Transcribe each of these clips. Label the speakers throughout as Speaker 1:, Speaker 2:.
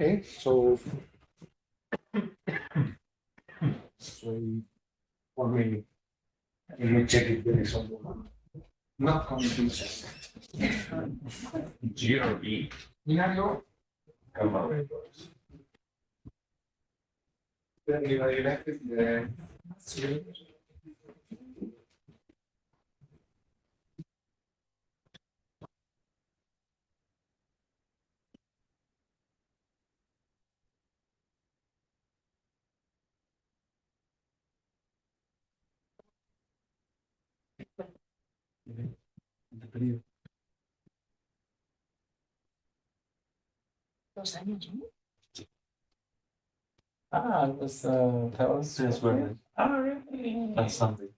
Speaker 1: Okay, so for me, let me check if there is someone not coming to check.
Speaker 2: G or B?
Speaker 1: Binario?
Speaker 2: Come on.
Speaker 1: Anybody elected?
Speaker 3: Dos años, ¿no?
Speaker 2: That was just when. Oh, really? That's something.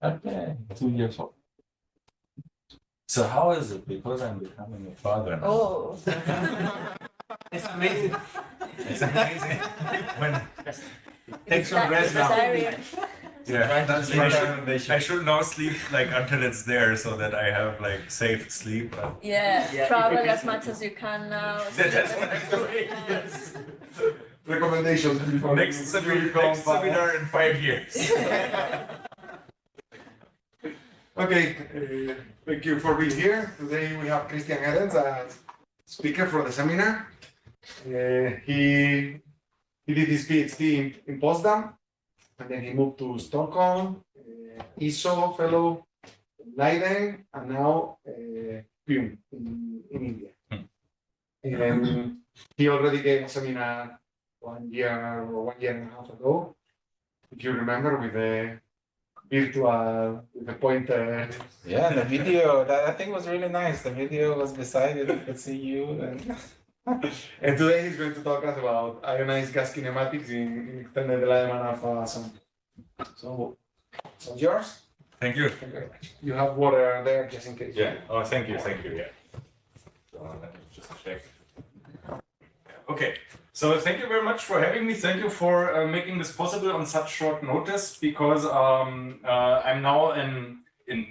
Speaker 2: Okay, 2 years old. So how is it? Because I'm becoming a father now.
Speaker 3: Oh.
Speaker 2: It's amazing. It's amazing. When take some rest now. Yeah, that's I should now sleep like until it's there, so that I have like safe sleep.
Speaker 3: Yeah, travel as much as you can now.
Speaker 2: That's what I'm doing. Yes.
Speaker 1: Recommendations before
Speaker 2: Next seminar in 5 years.
Speaker 1: Okay, thank you for being here. Today we have Christian Herenz as speaker for the seminar. He did his PhD in Potsdam, and then he moved to Stockholm, ISO fellow, Leiden, and now Pune in India. And he already gave a seminar 1 year or 1.5 years ago, if you remember, with the virtual, with the pointer.
Speaker 4: Yeah, and the video, that I think was really nice. The video was beside it, you could see you.
Speaker 1: And today he's going to talk us about ionized gas kinematics in extended Lyman-α sample. So yours?
Speaker 2: Thank you.
Speaker 1: Thank you very much. You have water there just in case.
Speaker 2: Yeah. Oh, thank you. Thank you. Yeah. Let me just check. Okay. So thank you very much for having me. Thank you for making this possible on such short notice, because I'm now in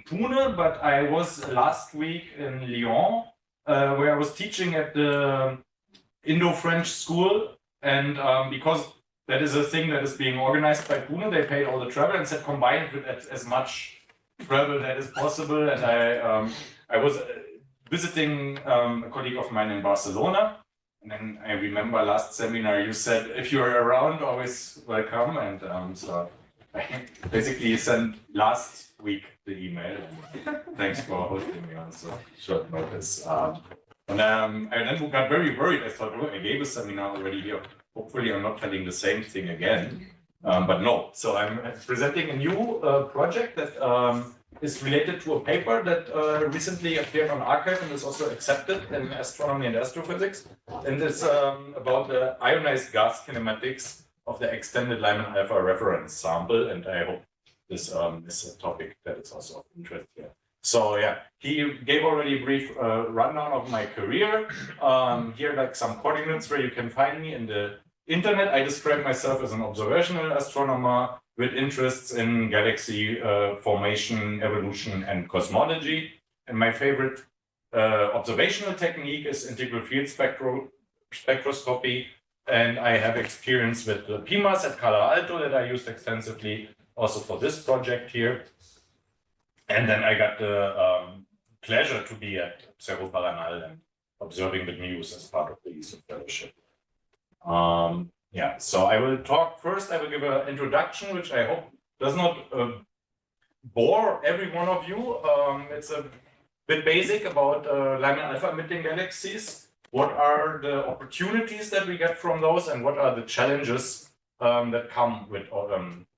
Speaker 2: Pune, but I was last week in Lyon, where I was teaching at the Indo-French school, and because that is a thing that is being organized by Pune, they paid all the travel and said combine it with as much travel that is possible. And I was visiting a colleague of mine in Barcelona. And then I remember last seminar you said, if you're around, always welcome. And so I basically sent last week the email. Thanks for hosting me on so short notice. And I then got very worried. I thought, oh, I gave a seminar already here. Hopefully I'm not telling the same thing again. But no, so I'm presenting a new project that is related to a paper that recently appeared on arXiv and is also accepted in Astronomy and Astrophysics. And it's about the ionized gas kinematics of the extended Lyman-α reference sample. And I hope this is a topic that is also of interest here. So yeah, he gave already a brief rundown of my career. Here like some coordinates where you can find me in the internet. I describe myself as an observational astronomer with interests in galaxy formation, evolution, and cosmology. And my favorite observational technique is integral field spectroscopy. And I have experience with the PMAS at Calar-Alto that I used extensively also for this project here. And then I got the pleasure to be at Cerro Paranal and observing the news as part of the ESO fellowship. Yeah, so I will talk first. I will give an introduction, which I hope does not bore every one of you. It's a bit basic about Lyman-α emitting galaxies. What are the opportunities that we get from those, and what are the challenges that come with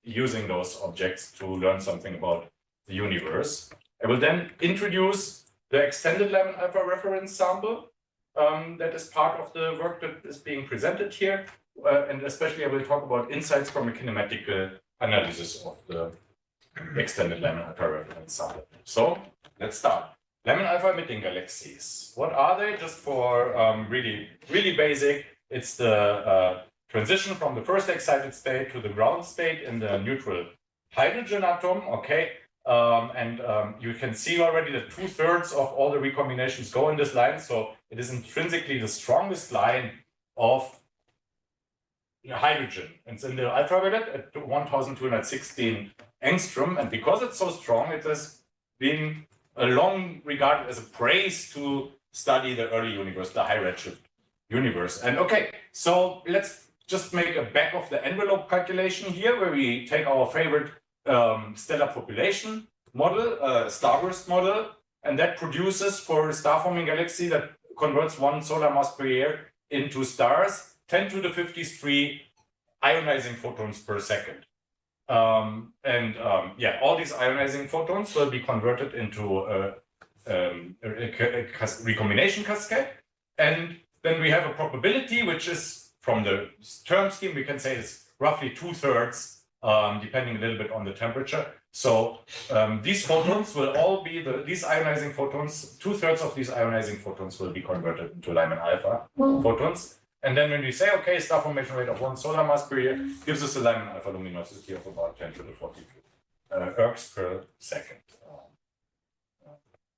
Speaker 2: using those objects to learn something about the universe. I will then introduce the extended Lyman-α reference sample that is part of the work that is being presented here. And especially I will talk about insights from a kinematical analysis of the extended Lyman-α reference sample. So let's start. Lyman-α emitting galaxies. What are they? Just for really basic, it's the transition from the first excited state to the ground state in the neutral hydrogen atom. Okay. You can see already that 2/3 of all the recombinations go in this line. So it is intrinsically the strongest line of hydrogen. It's in the ultraviolet at 1216 angstrom, and because it's so strong, it has been long regarded as a praise to study the early universe, the high redshift universe. And okay, so let's just make a back of the envelope calculation here, where we take our favorite stellar population model, starburst model, and that produces for a star-forming galaxy that converts 1 solar mass per year into stars, 10 to the 53 ionizing photons per second. Yeah, all these ionizing photons will be converted into a recombination cascade. And then we have a probability, which is from the term scheme, we can say it's roughly 2/3, depending a little bit on the temperature. So these photons will all be, these ionizing photons, 2/3 of these ionizing photons will be converted into Lyman-α photons. And then when we say, okay, star formation rate of 1 solar mass per year gives us a Lyman-α luminosity of about 10 to the 42 ergs per second.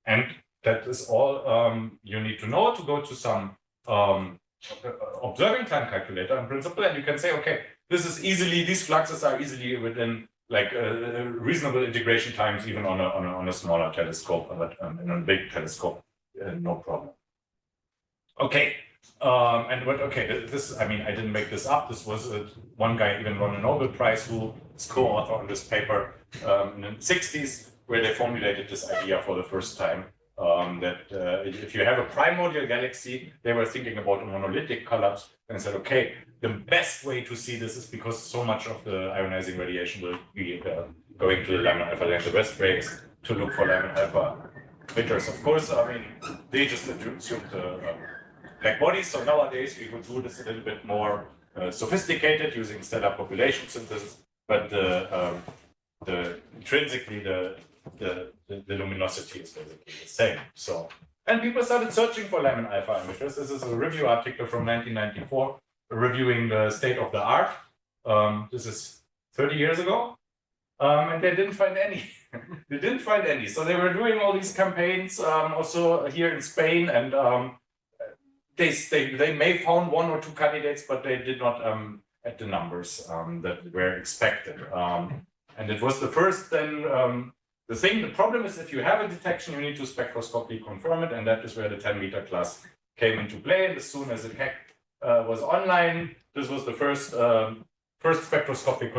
Speaker 2: And that is all you need to know to go to some observing time calculator in principle, and you can say, okay, this is easily, these fluxes are easily within like reasonable integration times, even on a smaller telescope, but in a big telescope, no problem. Okay. And what, okay, this, I mean, I didn't make this up. This was one guy even won a Nobel Prize who is co-author on this paper in the 60s, where they formulated this idea for the first time. That if you have a primordial galaxy, they were thinking about a monolithic collapse and said, okay, the best way to see this is because so much of the ionizing radiation will be going to the Lyman-α length west breaks to look for Lyman-α emitters. Of course, I mean, they just assumed black bodies. So nowadays we could do this a little bit more sophisticated using stellar population synthesis, but intrinsically the luminosity is basically the same. So, and people started searching for Lyman-α emitters. This is a review article from 1994 reviewing the state of the art. This is 30 years ago, and they didn't find any. They didn't find any. So they were doing all these campaigns also here in Spain, and they may found 1 or 2 candidates, but they did not at the numbers that were expected. And it was the first then. The problem is if you have a detection, you need to spectroscopically confirm it, and that is where the 10-meter class came into play. And as soon as it was online, this was the first spectroscopic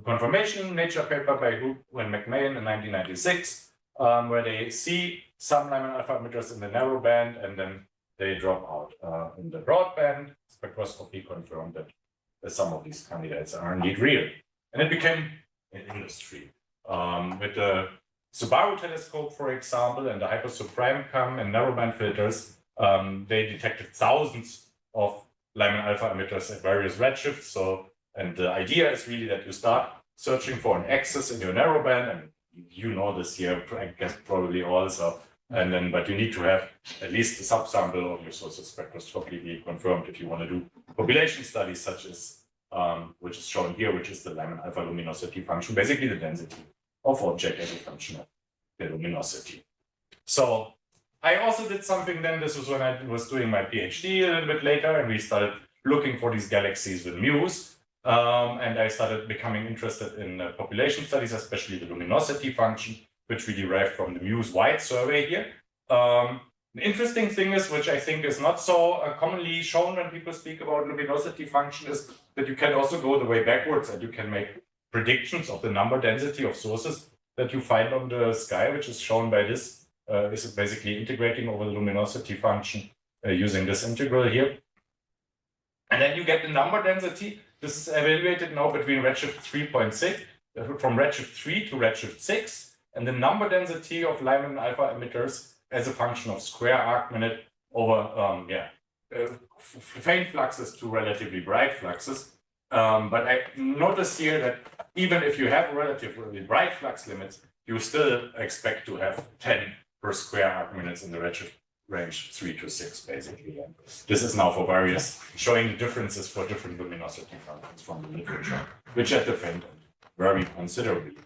Speaker 2: confirmation Nature paper by Hoop and McMahon in 1996, where they see some Lyman-α emitters in the narrow band, and then they drop out in the broad band. Spectroscopy confirmed that some of these candidates are indeed real, and it became an industry. With the Subaru telescope, for example, and the hypersubprime cam and narrowband filters, they detected thousands of Lyman-α emitters at various redshifts. So, and the idea is really that you start searching for an axis in your narrowband, and you know this here, I guess probably also. And then, but you need to have at least a subsample of your sources spectroscopically confirmed if you want to do population studies, such as which is shown here, which is the Lyman-α luminosity function, basically the density of object as a function of the luminosity. So I also did something then, this was when I was doing my PhD a little bit later, and we started looking for these galaxies with MUs. And I started becoming interested in population studies, especially the luminosity function, which we derived from the MUSE wide survey here. The interesting thing is, which I think is not so commonly shown when people speak about luminosity function, is that you can also go the way backwards and you can make predictions of the number density of sources that you find on the sky, which is shown by this. This is basically integrating over the luminosity function using this integral here. And then you get the number density. This is evaluated now between redshift 3.6, from redshift 3 to redshift 6. And the number density of Lyman-α emitters as a function of square arc minute over faint fluxes to relatively bright fluxes. But I notice here that even if you have relatively bright flux limits, you still expect to have 10 per square arc minutes in the redshift range 3 to 6, basically. And this is now for various, showing the differences for different luminosity functions from the literature, which at the faint end vary considerably.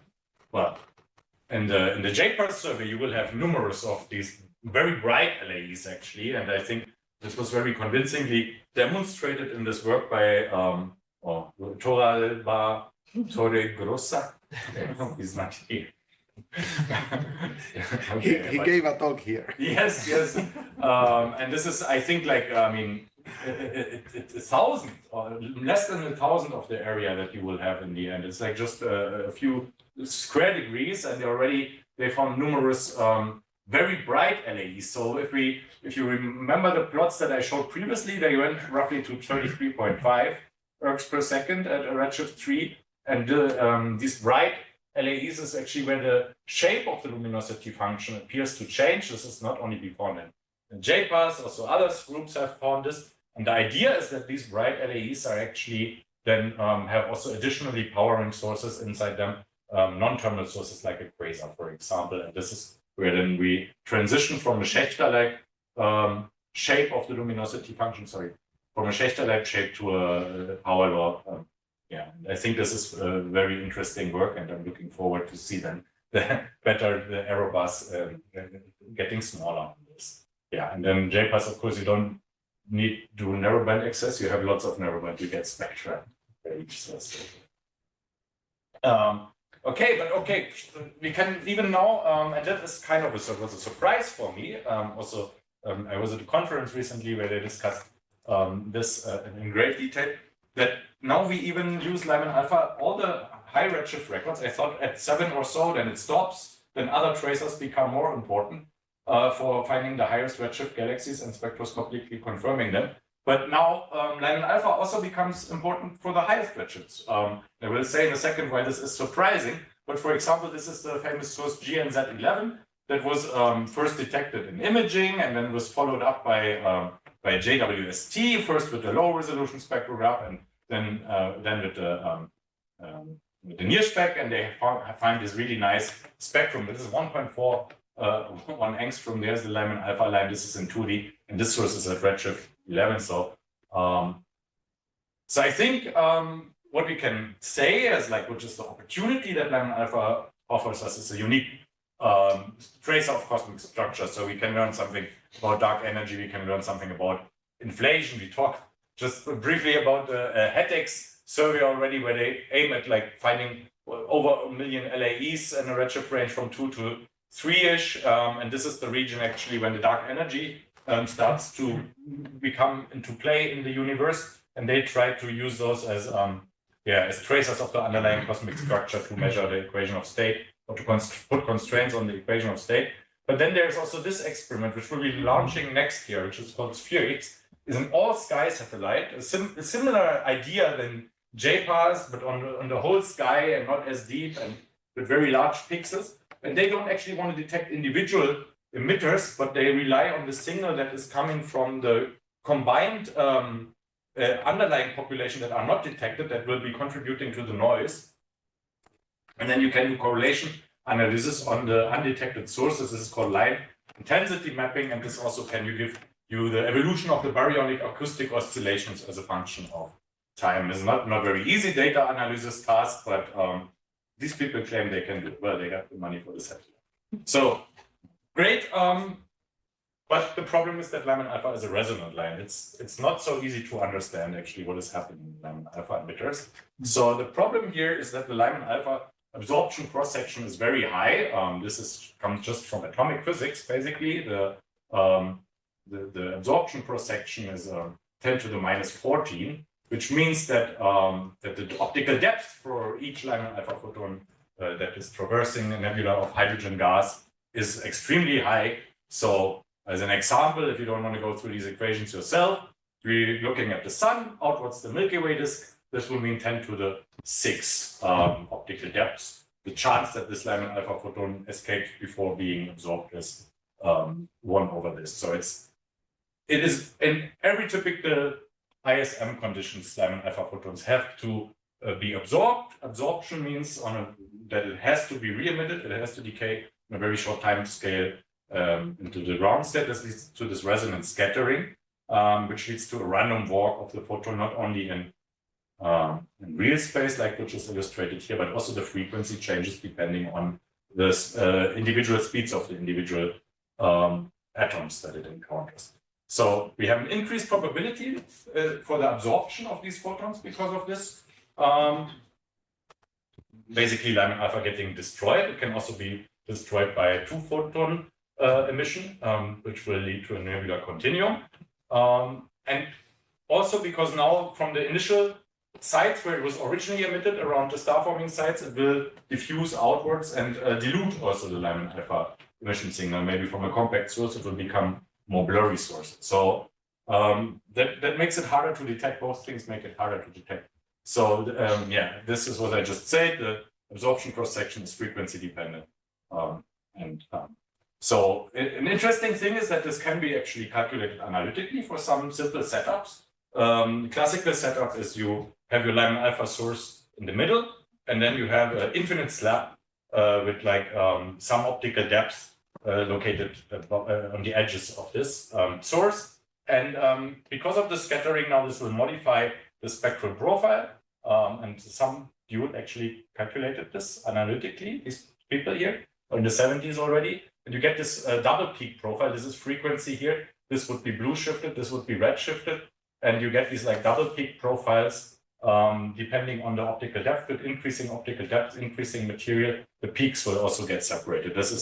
Speaker 2: Well, in the JPERS survey, you will have numerous of these very bright LAEs, actually, and I think this was very convincingly demonstrated in this work by Torregrossa. He's not here. Okay,
Speaker 1: he gave a talk here.
Speaker 2: Yes, yes. And this is, I think, like, I mean, it's 1,000 or less than 1,000 of the area that you will have in the end. It's like just a few square degrees, and they found numerous very bright LAEs. So if you remember the plots that I showed previously, they went roughly to 33.5 ergs per second at a redshift 3, and these bright LAEs is actually where the shape of the luminosity function appears to change. This is not only be found in JPAS, also other groups have found this. And the idea is that these bright LAEs are actually then have also additionally powering sources inside them, non-terminal sources like a quasar, for example. And this is where then we transition from a Schächter-like shape of the luminosity function, from a Schächter-like shape to a power law. Yeah, I think this is a very interesting work, and I'm looking forward to see then the error bars getting smaller on this. Yeah, and then JPAS, of course, you don't need to do narrowband access. You have lots of narrowband. You get spectra for each source. Okay, we can even now, and that is kind of was a surprise for me. I was at a conference recently where they discussed this in great detail. That now we even use Lyman-α, all the high redshift records. I thought at 7 or so, then it stops. Then other tracers become more important for finding the highest redshift galaxies and spectroscopically confirming them. But now Lyman-α also becomes important for the highest redshifts. I will say in a second why this is surprising. But for example, this is the famous source GNZ11 that was first detected in imaging and then was followed up by JWST, first with the low resolution spectrograph and then with the near spec, and they find this really nice spectrum. This is 1.4 1 angstrom. There's the Lyman-α line. This is in 2D, and this source is at redshift 11. So I think what we can say is which is the opportunity that Lyman-α offers us is a unique tracer of cosmic structure. So we can learn something about dark energy. We can learn something about inflation. We talked just briefly about the HETEX survey already, where they aim at finding over 1 million LAEs in a redshift range from 2 to 3-ish. And this is the region actually when the dark energy starts to become into play in the universe. And they try to use those as tracers of the underlying cosmic structure to measure the equation of state or to put constraints on the equation of state. But then there's also this experiment, which will be launching next year, which is called SphereX. Is an all-sky satellite, a similar idea than JPAS, but on the whole sky and not as deep and with very large pixels. And they don't actually want to detect individual emitters, but they rely on the signal that is coming from the combined underlying population that are not detected, that will be contributing to the noise. And then you can do correlation analysis on the undetected sources. This is called line intensity mapping, and this also can give you the evolution of the baryonic acoustic oscillations as a function of time. It's not very easy data analysis task, but these people claim they can do it. Well, they have the money for the satellite. So great. But the problem is that Lyman-α is a resonant line. It's not so easy to understand actually what is happening in Lyman-α emitters. So the problem here is that the Lyman-α absorption cross-section is very high. This comes just from atomic physics, basically. The absorption cross-section is 10 to the minus 14, which means that the optical depth for each Lyman-α photon that is traversing a nebula of hydrogen gas is extremely high. So as an example, if you don't want to go through these equations yourself, we're looking at the sun outwards the Milky Way disk. This will mean 10 to the 6 optical depths. The chance that this Lyman-α photon escapes before being absorbed is 1 over this. So it is in every typical ISM conditions, Lyman-α photons have to be absorbed. Absorption means that it has to be re-emitted. It has to decay in a very short time scale into the ground state. This leads to this resonant scattering, which leads to a random walk of the photon, not only in real space, which is illustrated here, but also the frequency changes depending on the individual speeds of the individual atoms that it encounters. So we have an increased probability for the absorption of these photons because of this. Basically, Lyman-α getting destroyed. It can also be destroyed by a 2-photon emission, which will lead to a nebular continuum. And also because now from the initial sites where it was originally emitted around the star-forming sites, it will diffuse outwards and dilute also the Lyman-α emission signal. Maybe from a compact source, it will become more blurry source. So that makes it harder to detect. Both things make it harder to detect. So yeah, this is what I just said. The absorption cross-section is frequency dependent. So an interesting thing is that this can be actually calculated analytically for some simple setups. The classical setup is you have your Lyman-α source in the middle, and then you have an infinite slab with like some optical depth located on the edges of this source. And because of the scattering, now this will modify the spectral profile. And some dude actually calculated this analytically, these people here, in the 70s already. And you get this double peak profile. This is frequency here. This would be blue shifted. This would be red shifted. And you get these like double peak profiles depending on the optical depth. With increasing optical depth, increasing material, the peaks will also get separated. This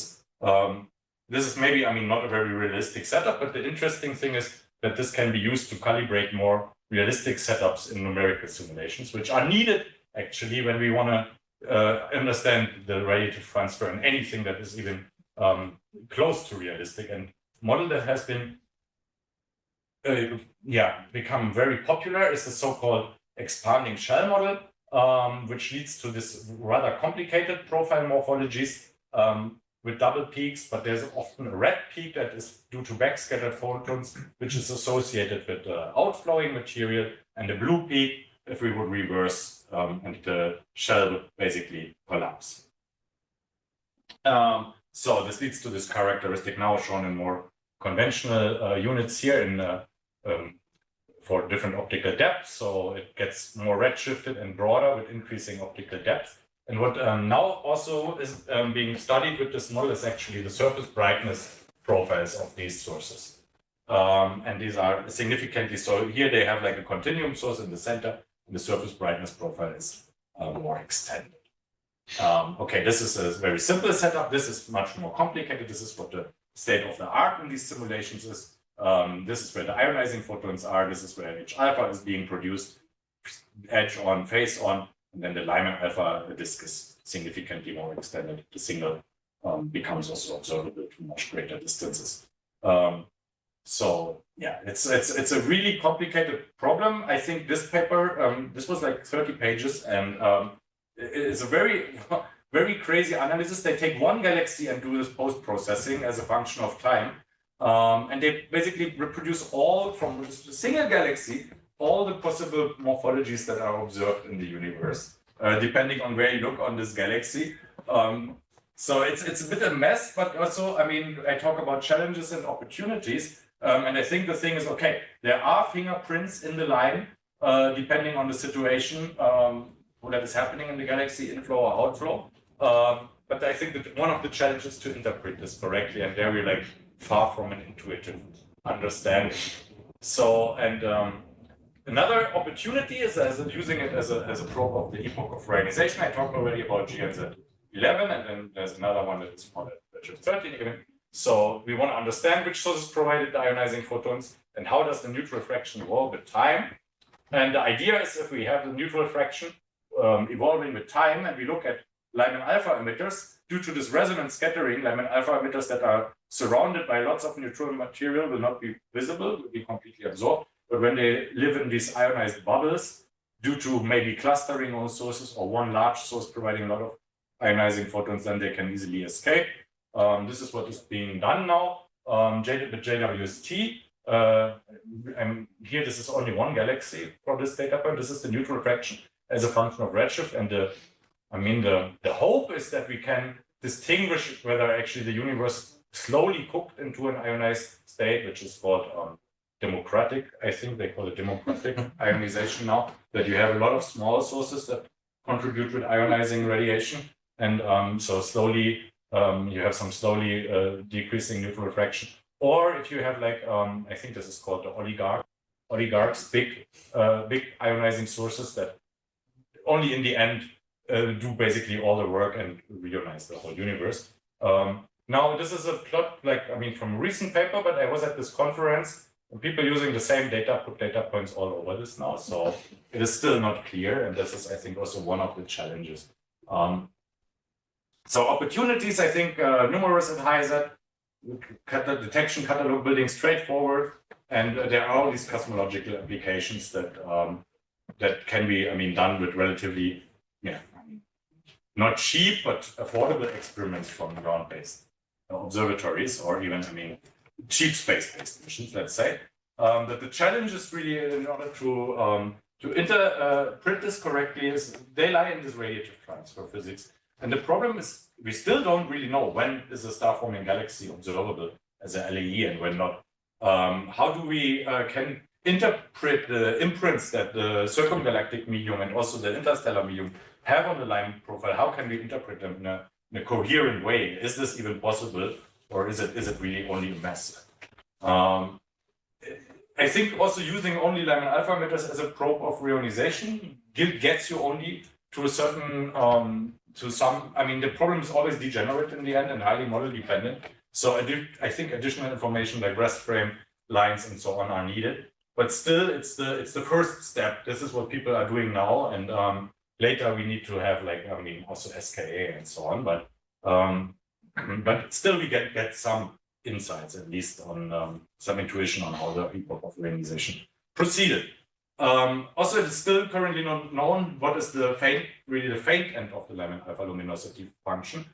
Speaker 2: is maybe, I mean, not a very realistic setup, but the interesting thing is that this can be used to calibrate more realistic setups in numerical simulations, which are needed actually when we want to understand the radiative transfer and anything that is even close to realistic. And model that has been become very popular is the so-called expanding shell model, which leads to this rather complicated profile morphologies with double peaks, but there's often a red peak that is due to backscattered photons, which is associated with outflowing material, and a blue peak if we would reverse and the shell would basically collapse. So this leads to this characteristic now shown in more conventional units here in for different optical depths. So it gets more redshifted and broader with increasing optical depth. And what now also is being studied with this model is actually the surface brightness profiles of these sources. And these are significantly, so here they have like a continuum source in the center, and the surface brightness profile is more extended. Okay, this is a very simple setup. This is much more complicated. This is what the state of the art in these simulations is. This is where the ionizing photons are. This is where H-alpha is being produced, edge on, phase on, and then the Lyman-alpha disk is significantly more extended. The signal becomes also observable to much greater distances. So yeah, it's a really complicated problem. I think this paper, this was like 30 pages, and it's a very, very crazy analysis. They take one galaxy and do this post-processing as a function of time. And they basically reproduce all from a single galaxy, all the possible morphologies that are observed in the universe, depending on where you look on this galaxy. So it's a bit a mess, but also, I mean, I talk about challenges and opportunities. And I think the thing is, okay, there are fingerprints in the line, depending on the situation that is happening in the galaxy, inflow or outflow. But I think that one of the challenges to interpret this correctly, and there we're like far from an intuitive understanding. So, and another opportunity is using it as a probe of the epoch of reionization. I talked already about GNZ 11, and then there's another one that is called redshift 13 even. So we want to understand which sources provided the ionizing photons and how does the neutral fraction evolve with time. And the idea is if we have the neutral fraction evolving with time, and we look at Lyman-alpha emitters, due to this resonant scattering, Lyman-alpha emitters that are surrounded by lots of neutral material will not be visible, will be completely absorbed. But when they live in these ionized bubbles, due to maybe clustering on sources or one large source providing a lot of ionizing photons, then they can easily escape. This is what is being done now with JWST. And here, this is only one galaxy for this data point. This is the neutral fraction as a function of redshift. And the hope is that we can distinguish whether actually the universe slowly cooked into an ionized state, which is called democratic. I think they call it democratic ionization now, that you have a lot of small sources that contribute with ionizing radiation. And so slowly, you have some slowly decreasing neutral fraction. Or if you have like, I think this is called the oligarchs, big ionizing sources that only in the end do basically all the work and reionize the whole universe. Now, this is a plot, like, I mean, from a recent paper, but I was at this conference and people using the same data put data points all over this now. So it is still not clear. And this is, I think, also one of the challenges. So opportunities, I think, numerous at HiZ, detection catalog building straightforward. And there are all these cosmological applications that that can be, I mean, done with relatively, yeah, not cheap, but affordable experiments from ground-based observatories, or even, I mean, cheap space-based missions, let's say. But the challenge is really, in order to interpret this correctly, is they lie in this radiative transfer physics. And the problem is we still don't really know when is a star-forming galaxy observable as a LAE and when not. How do we can interpret the imprints that the circumgalactic medium and also the interstellar medium have on the Lyman profile? How can we interpret them in a coherent way? Is this even possible, or is it really only a mess? I think also using only Lyman-α emitters as a probe of reionization gets you only to a certain to some. I mean, the problem is always degenerate in the end and highly model dependent. So I think additional information like rest frame lines and so on are needed. But still, it's the first step. This is what people are doing now, and later we need to have, like, I mean, also SKA and so on. But still, we get some insights, at least on some intuition on how the epoch of reionization proceeded. Also, it's still currently not known what is the faint end of the Lyman-α luminosity function,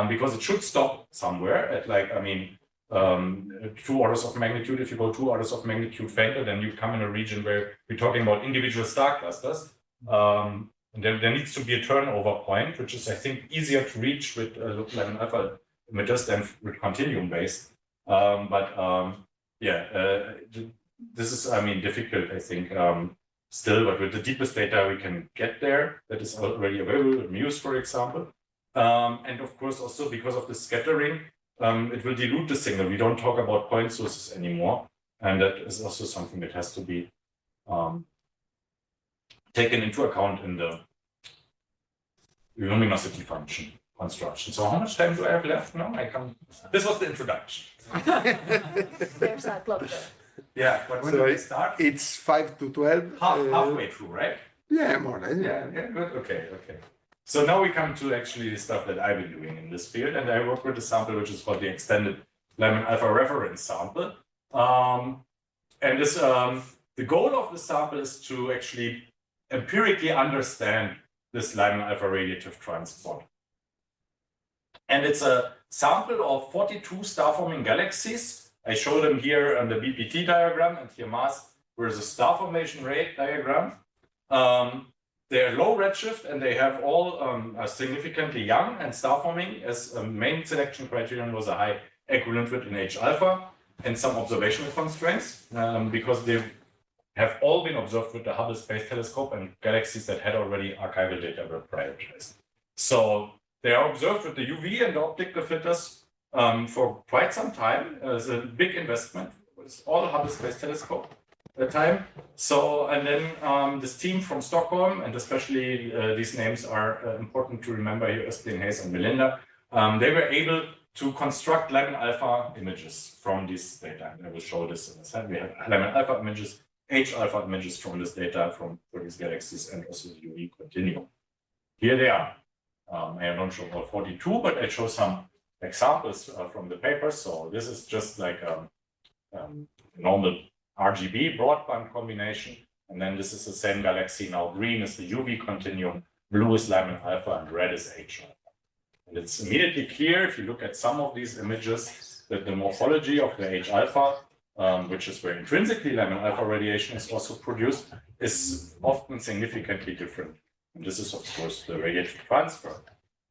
Speaker 2: because it should stop somewhere at, like, I mean, 2 orders of magnitude. If you go 2 orders of magnitude fainter, then you come in a region where we're talking about individual star clusters. And there needs to be a turnover point, which is, I think, easier to reach with Lyman-α emitters than with continuum-based. This is, I mean, difficult, I think, still, but with the deepest data we can get there, that is already available with Muse, for example. And of course, also because of the scattering, it will dilute the signal. We don't talk about point sources anymore. And that is also something that has to be taken into account in the luminosity function construction. So how much time do I have left now? This was the introduction.
Speaker 3: There's that clock there.
Speaker 2: Yeah, but when do we start?
Speaker 1: It's 5 to 12.
Speaker 2: Halfway through, right?
Speaker 1: Yeah, more or less.
Speaker 2: Yeah, good. Okay. So now we come to actually the stuff that I've been doing in this field, and I work with a sample which is called the extended Lyman-α Reference Sample. And this, the goal of the sample is to actually empirically understand this Lyman-α radiative transport. And it's a sample of 42 star-forming galaxies. I show them here on the BPT diagram, and here mass versus a star formation rate diagram. They're low redshift, and they have all are significantly young and star-forming, as a main selection criterion was a high equivalent width in H-alpha and some observational constraints, because they have all been observed with the Hubble Space Telescope, and galaxies that had already archival data were prioritized. So they are observed with the UV and the optical filters for quite some time. It's a big investment. It's all Hubble Space Telescope at the time. So, and then this team from Stockholm, and especially these names are important to remember here, Östlin, Hayes, and Melinda, they were able to construct Lyman-α images from this data. And I will show this in a second. We have Lyman-α images, H-alpha images from this data for these galaxies, and also the UV continuum. Here they are. I don't show all 42, but I show some examples from the paper. So this is just like normal RGB broadband combination. And then this is the same galaxy. Now green is the UV continuum, blue is Lyman-α, and red is H-alpha. And it's immediately clear if you look at some of these images that the morphology of the H-alpha, which is where intrinsically Lyman-α radiation is also produced, is often significantly different. And this is, of course, the radiative transfer.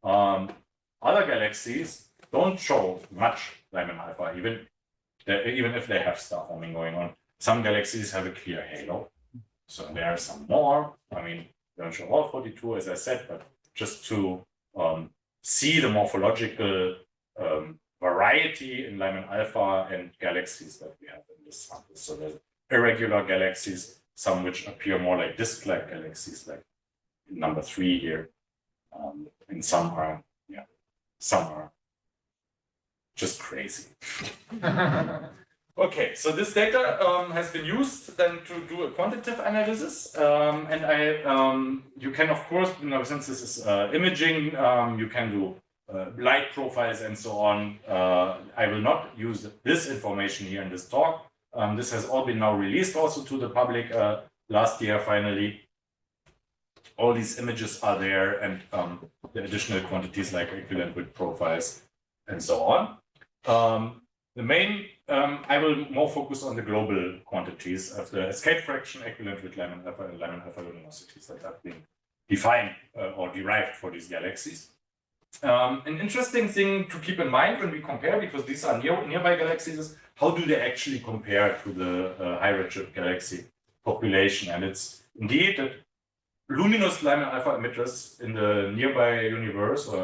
Speaker 2: Other galaxies don't show much Lyman-α, even if they have star forming going on. Some galaxies have a clear halo. So there are some more. I mean, they don't show all 42, as I said, but just to see the morphological variety in Lyman-α and galaxies that we have in this sample. So there's irregular galaxies, some which appear more like disk-like galaxies, like number 3 here, and some are just crazy. Okay, so this data has been used then to do a quantitative analysis, and you can, of course, since this is imaging, you can do light profiles and so on. I will not use this information here in this talk. This has all been now released also to the public last year, finally. All these images are there, and the additional quantities like equivalent width profiles and so on. The main, I will more focus on the global quantities of the escape fraction equivalent with Lyman-α and Lyman-α luminosities that have been defined or derived for these galaxies. An interesting thing to keep in mind when we compare, because these are nearby galaxies, is how do they actually compare to the high redshift galaxy population? And it's indeed that luminous Lyman-α emitters in the nearby universe or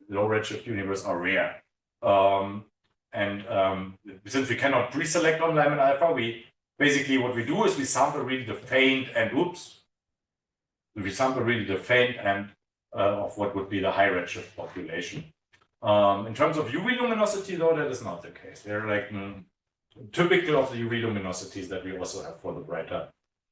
Speaker 2: low redshift universe are rare. Since we cannot pre-select on Lyman-α, we basically what we do is we sample really the faint end. We sample really the faint end of what would be the high redshift population. In terms of UV luminosity, though, that is not the case. They're like typical of the UV luminosities that we also have for the brighter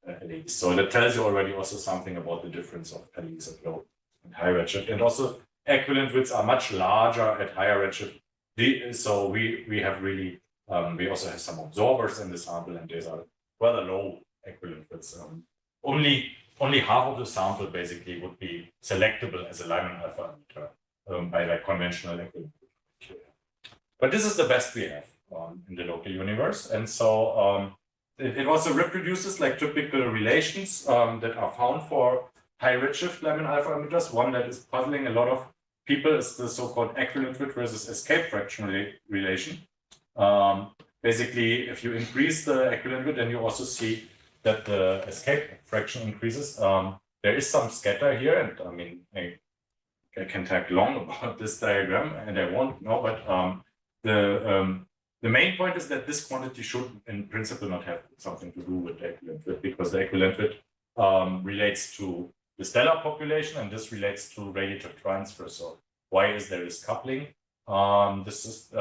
Speaker 2: LEDs. So that tells you already also something about the difference of LEDs at low and high redshift. And also equivalent widths are much larger at higher redshift. So we have really, we also have some absorbers in the sample, and these are rather low equivalent widths. Only half of the sample basically would be selectable as a Lyman-α emitter by like conventional equivalent criteria. But this is the best we have in the local universe, and so it also reproduces like typical relations that are found for high redshift Lyman-α emitters. One that is puzzling a lot of people is the so-called equivalent width versus escape fraction relation. Basically, if you increase the equivalent width, then you also see that the escape fraction increases. There is some scatter here, and I mean, I can talk long about this diagram, and I won't know, but the main point is that this quantity should, in principle, not have something to do with the equivalent width, because the equivalent width relates to the stellar population, and this relates to radiative transfer. So why is there this coupling? This is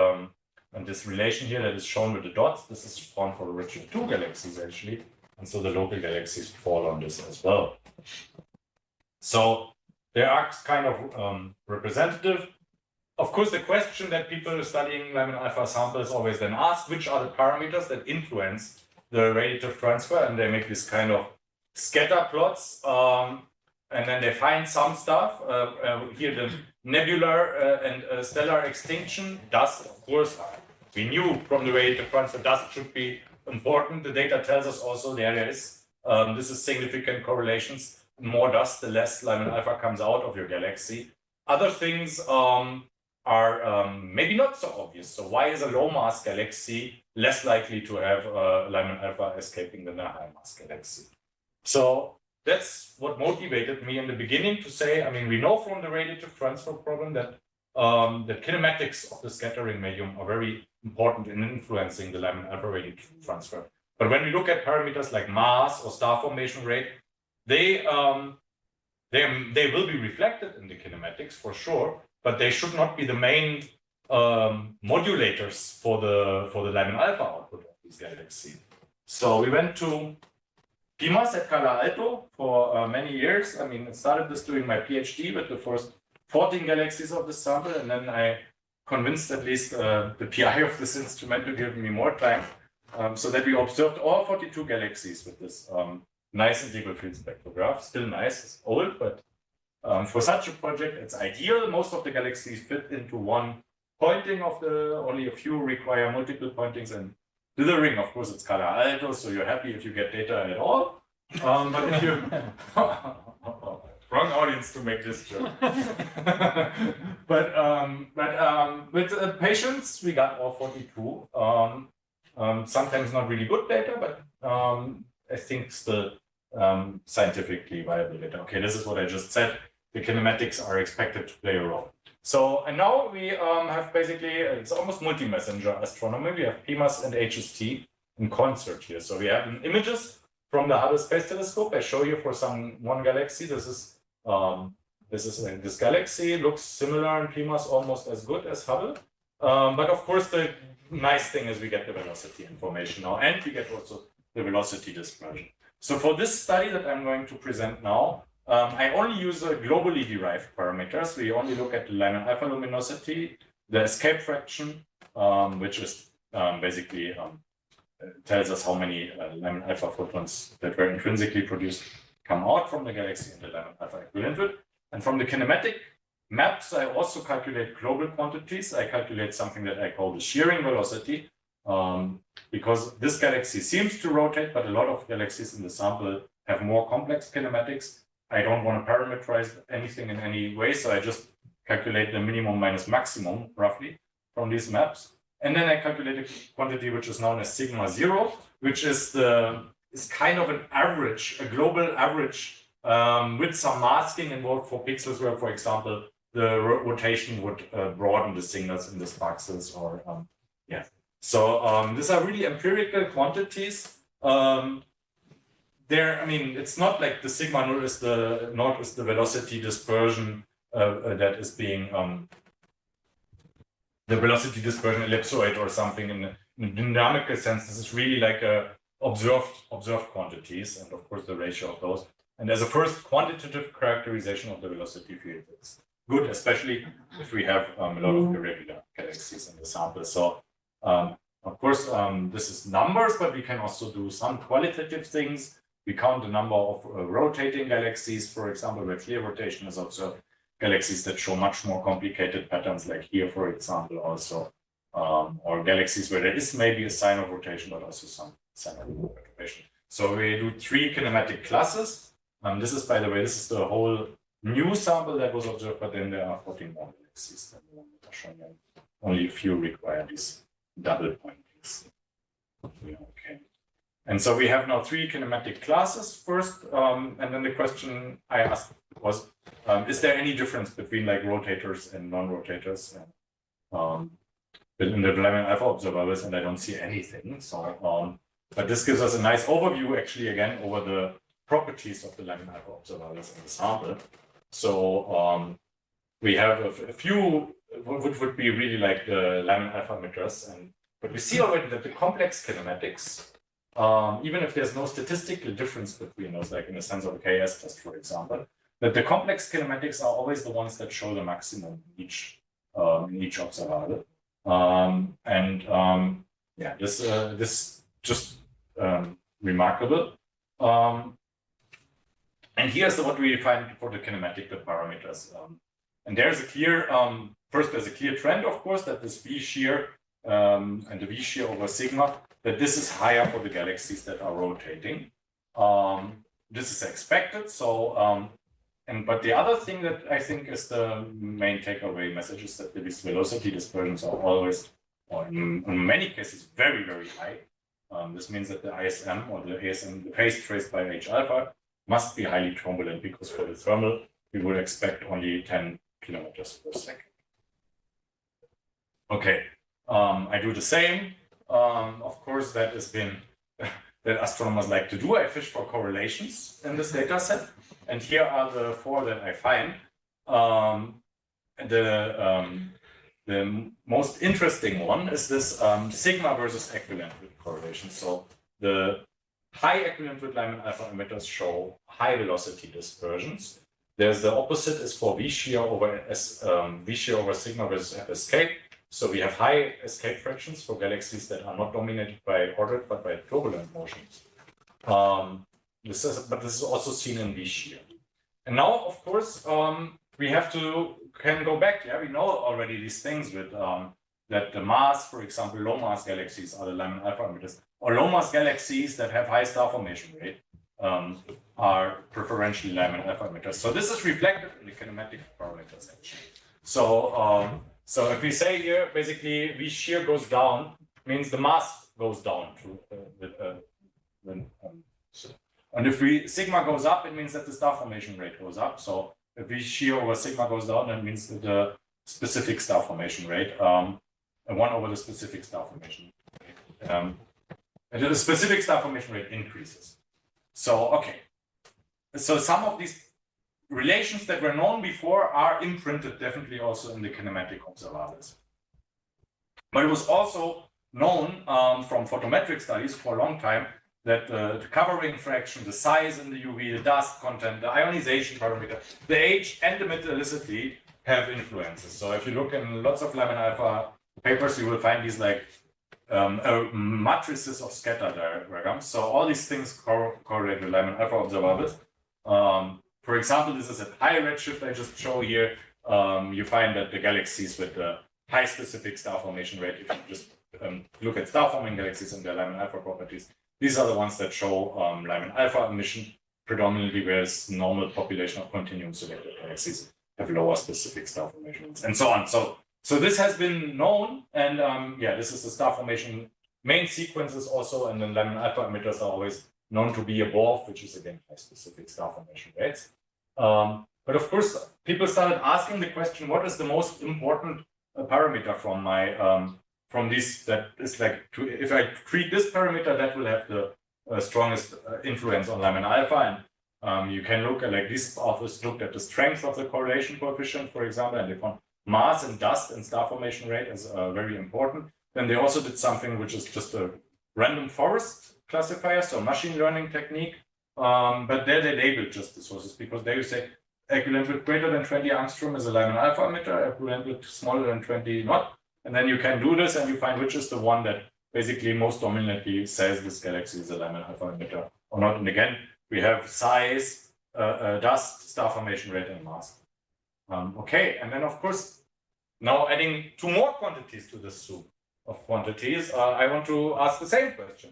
Speaker 2: and this relation here that is shown with the dots. This is found for the redshift 2 galaxies actually, and so the local galaxies fall on this as well. So they are kind of representative. Of course, the question that people studying Lyman-α samples always then ask, which are the parameters that influence the radiative transfer, and they make this kind of scatter plots. And then they find some stuff. Here, the nebular and stellar extinction. Dust, of course, we knew from the radiative transfer, dust should be important. The data tells us also there is. This is significant correlations. More dust, the less Lyman-α comes out of your galaxy. Other things are maybe not so obvious. So why is a low mass galaxy less likely to have Lyman-α escaping than a high mass galaxy? So that's what motivated me in the beginning to say, I mean, we know from the radiative transfer problem that the kinematics of the scattering medium are very important in influencing the Lyman-α radiative transfer. But when we look at parameters like mass or star formation rate, they will be reflected in the kinematics for sure, but they should not be the main modulators for the Lyman-α output of these galaxies. So we went to PMAS at Calar-Alto for many years. I mean, I started this during my PhD with the first 14 galaxies of the sample, and then I convinced at least the PI of this instrument to give me more time, so that we observed all 42 galaxies with this nice integral field spectrograph. Still nice, it's old, but for such a project, it's ideal. Most of the galaxies fit into one pointing of only a few require multiple pointings, and dithering, of course, it's Calar-Alto, so you're happy if you get data at all. But if you wrong audience to make this joke. but with patience, we got all 42. Sometimes not really good data, but I think still scientifically viable data. Okay, this is what I just said. The kinematics are expected to play a role. So, and now we have basically, it's almost multi-messenger astronomy. We have PMAS and HST in concert here. So we have images from the Hubble Space Telescope. I show you for one galaxy. This is this galaxy looks similar in PMAS, almost as good as Hubble. But of course, the nice thing is we get the velocity information now, and we get also the velocity dispersion. So for this study that I'm going to present now, I only use globally derived parameters. We only look at the Lyman-α luminosity, the escape fraction, which is basically tells us how many Lyman-α photons that were intrinsically produced come out from the galaxy and the Lyman-α equivalent to it. And from the kinematic maps, I also calculate global quantities. I calculate something that I call the shearing velocity, because this galaxy seems to rotate, but a lot of galaxies in the sample have more complex kinematics. I don't want to parameterize anything in any way, so I just calculate the minimum minus maximum, roughly, from these maps. And then I calculate a quantity which is known as sigma 0, which is kind of an average, a global average, with some masking involved for pixels where, for example, the rotation would broaden the signals in the sparkles, or yeah. So these are really empirical quantities. I mean, it's not like the sigma naught is the velocity dispersion that is being the velocity dispersion ellipsoid or something in a dynamical sense. This is really like observed quantities, and of course the ratio of those. And as a first quantitative characterization of the velocity field, it's good, especially if we have a lot of irregular galaxies in the sample. So of course this is numbers, but we can also do some qualitative things. We count the number of rotating galaxies, for example, where clear rotation is observed, galaxies that show much more complicated patterns, like here, for example, also, or galaxies where there is maybe a sign of rotation, but also some sign of rotation. So we do 3 kinematic classes. This is, by the way, this is the whole new sample that was observed, but then there are 14 more galaxies than the one that are shown here. Only a few require these double pointings. Yeah, okay. And so we have now 3 kinematic classes first, and then the question I asked was, is there any difference between like rotators and non-rotators in the Lyman-α observables? And I don't see anything. So, but this gives us a nice overview, actually, again, over the properties of the Lyman-α observables in the sample. So we have a few, which would be really like the Lyman-α emitters, but we see already that the complex kinematics, even if there's no statistical difference between those, like in the sense of a KS test, for example, that the complex kinematics are always the ones that show the maximum in each observable. Yeah, this just remarkable. And here's what we find for the kinematical parameters. And there's a clear, first there's a clear trend, of course, that this V shear and the V shear over sigma, that this is higher for the galaxies that are rotating. This is expected. So, but the other thing that I think is the main takeaway message is that these velocity dispersions are always, or in many cases, very, very high. This means that the ISM or the ASM, the phase traced by H alpha, must be highly turbulent, because for the thermal, we would expect only 10 kilometers per second. Okay, I do the same. Of course, that has been that astronomers like to do. I fish for correlations in this data set, and here are the 4 that I find. The most interesting one is this sigma versus equivalent width correlation. So the high equivalent width Lyman-α emitters show high velocity dispersions. There's the opposite is for V shear over sigma versus F escape. So we have high escape fractions for galaxies that are not dominated by orbit but by turbulent motions. This is also seen in V shear. And now, of course, we can go back. Yeah, we know already these things with that the mass, for example, low mass galaxies are the Lyman-α emitters, or low mass galaxies that have high star formation rate are preferentially Lyman-α emitters. So this is reflected in the kinematic parameters actually. So so if we say here basically V shear goes down, means the mass goes down and if sigma goes up, it means that the star formation rate goes up. So if V shear over sigma goes down, that means that specific star formation rate, and 1 over the specific star formation rate. And the specific star formation rate increases. So, okay. So some of these relations that were known before are imprinted definitely also in the kinematic observables. But it was also known from photometric studies for a long time that the covering fraction, the size in the UV, the dust content, the ionization parameter, the age, and the metallicity have influences. So if you look in lots of Lyman-α papers, you will find these like matrices of scatter diagrams. So all these things correlate with Lyman-α observables. For example, this is a high redshift I just show here. You find that the galaxies with the high specific star formation rate, if you just look at star forming galaxies and their Lyman-α properties, these are the ones that show Lyman-α emission predominantly, whereas normal population of continuum selected galaxies have lower specific star formations and so on. So this has been known, and yeah, this is the star formation main sequences also, and then Lyman-α emitters are always known to be above, which is again high specific star formation rates. But of course, people started asking the question, what is the most important parameter from my from this that is like, if I treat this parameter, that will have the strongest influence on Lyman-α. And you can look at, like, these authors looked at the strength of the correlation coefficient, for example, and they found mass and dust and star formation rate as very important. Then they also did something which is just a random forest classifier, so machine learning technique. But there they labeled just the sources because they would say equivalent with greater than 20 angstrom is a Lyman-α emitter, equivalent with smaller than 20 not. And then you can do this and you find which is the one that basically most dominantly says this galaxy is a Lyman-α emitter or not. And again, we have size, dust, star formation rate, and mass. Okay, and then of course, now adding 2 more quantities to this soup of quantities, I want to ask the same question.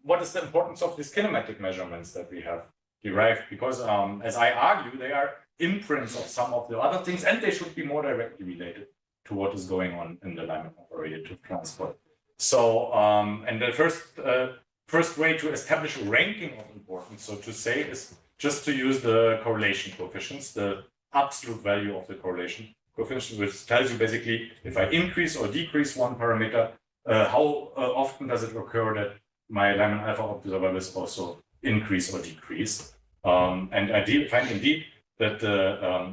Speaker 2: What is the importance of these kinematic measurements that we have derived? Because as I argue, they are imprints of some of the other things, and they should be more directly related to what is going on in the Lyman-α radiative transport. So, and the first way to establish a ranking of importance, so to say, is just to use the correlation coefficients, the absolute value of the correlation coefficient, which tells you basically if I increase or decrease one parameter, how often does it occur that my Lyman-α observables also increase or decrease. And I find indeed that